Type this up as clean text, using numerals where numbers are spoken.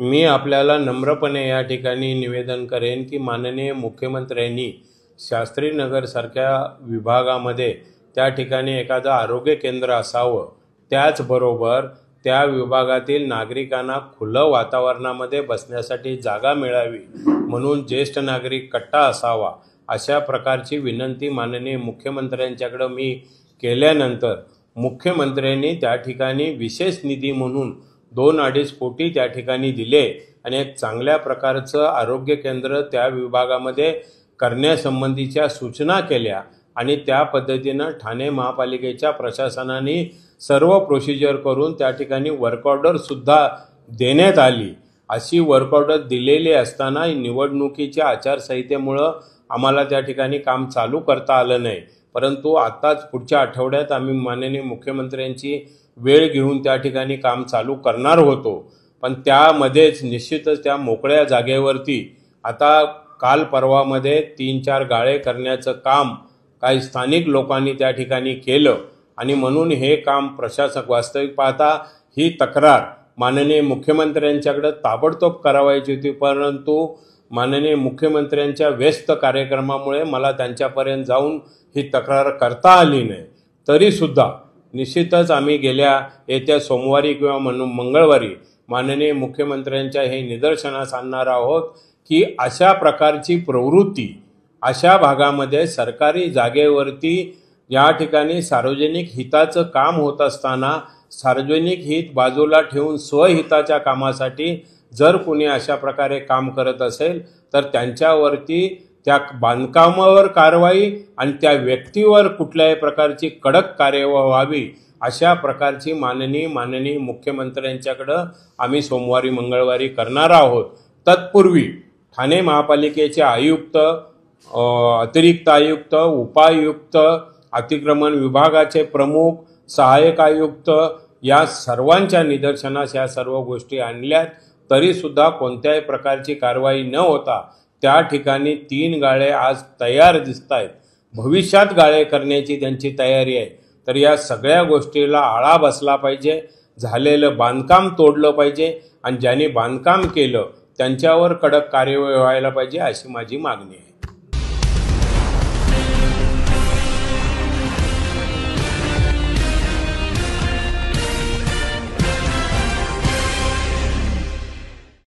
मी आपल्याला नम्रपणे या ठिकाणी निवेदन करेन की माननीय मुख्यमंत्र्यांनी शास्त्रीनगर सारख्या विभागामध्ये त्या ठिकाणी एखादं आरोग्य केंद्र असावं, त्याचबरोबर त्या विभागातील नागरिकांना खुलं वातावरणामध्ये बसण्यासाठी जागा मिळावी म्हणून ज्येष्ठ नागरिक कट्टा असावा, अशा प्रकारची विनंती माननीय मुख्यमंत्र्यांच्याकडे मी केल्यानंतर मुख्यमंत्र्यांनी त्या ठिकाणी विशेष निधी म्हणून 2-2.5 कोटी त्या ठिकाणी दिले आणि एक चांगल्या प्रकारचं आरोग्य केंद्र त्या विभागामध्ये करण्यासंबंधीच्या सूचना केल्या आणि त्या पद्धतीनं ठाणे महापालिकेच्या प्रशासनाने सर्व प्रोसिजर करून त्या ठिकाणी वर्क ऑर्डर सुद्धा देण्यात आली। अशी वर्क ऑर्डर दिलेली असताना निवडणुकीच्या आचारसंहितेमुळे आम्हाला त्या ठिकाणी काम चालू करता आलं नाही, परंतु आताच पुढच्या आठवड्यात आम्ही माननीय मुख्यमंत्र्यांची वेळ घेऊन त्या ठिकाणी काम चालू करणार होतो। पण त्यामध्येच निश्चितच त्या मोकळ्या जागेवरती आता काल परवामध्ये 3-4 गाळे करण्याचं काम काही स्थानिक लोकांनी त्या ठिकाणी केलं आणि म्हणून हे काम प्रशासक वास्तविक पाहता ही तक्रार माननीय मुख्यमंत्र्यांच्याकडे ताबडतोब करावायची होती, परंतु माननीय मुख्यमंत्र्यांच्या व्यस्त कार्यक्रमामुळे मला त्यांच्यापर्यंत जाऊन ही तक्रार करता आली नाही। तरीसुद्धा निश्चितच आम्ही येत्या सोमवारी किंवा मंगळवारी माननीय मुख्यमंत्र्यांच्या हे निदर्शनास आणणार आहोत की अशा प्रकारची प्रवृत्ती अशा भागामध्ये सरकारी जागेवरती या ठिकाणी सार्वजनिक हिताचं काम होत असताना सार्वजनिक हित बाजूला ठेवून स्वहिताच्या कामासाठी जर कोणी अशा प्रकारे काम करत असेल तर त्यांच्यावरती त्या बांधकामावर कारवाई आणि त्या व्यक्तीवर कुठल्याही प्रकारची कडक कार्यवाही व्हावी, अशा प्रकारची माननीय मुख्यमंत्र्यांच्याकडे आम्ही सोमवारी मंगळवारी करणार आहोत। तत्पूर्वी ठाणे महापालिकेचे आयुक्त, अतिरिक्त आयुक्त, उपायुक्त, अतिक्रमण विभागाचे प्रमुख, सहाय्यक आयुक्त या सर्वांच्या निदर्शनास या सर्व गोष्टी आणल्यात, तरीसुद्धा कोणत्याही प्रकारची कारवाई न होता त्या ठिकाणी 3 गाळे आज तयार दिसत आहेत। भविष्यात गाळे करण्याची त्यांची तयारी आहे, तर या सगळ्या गोष्टीला आळा बसला पाहिजे, झालेलं बांधकाम तोडलं पाहिजे आणि ज्यांनी बांधकाम केलं त्यांच्यावर कडक कार्यवाही व्हायला पाहिजे, अशी माझी मागणी आहे।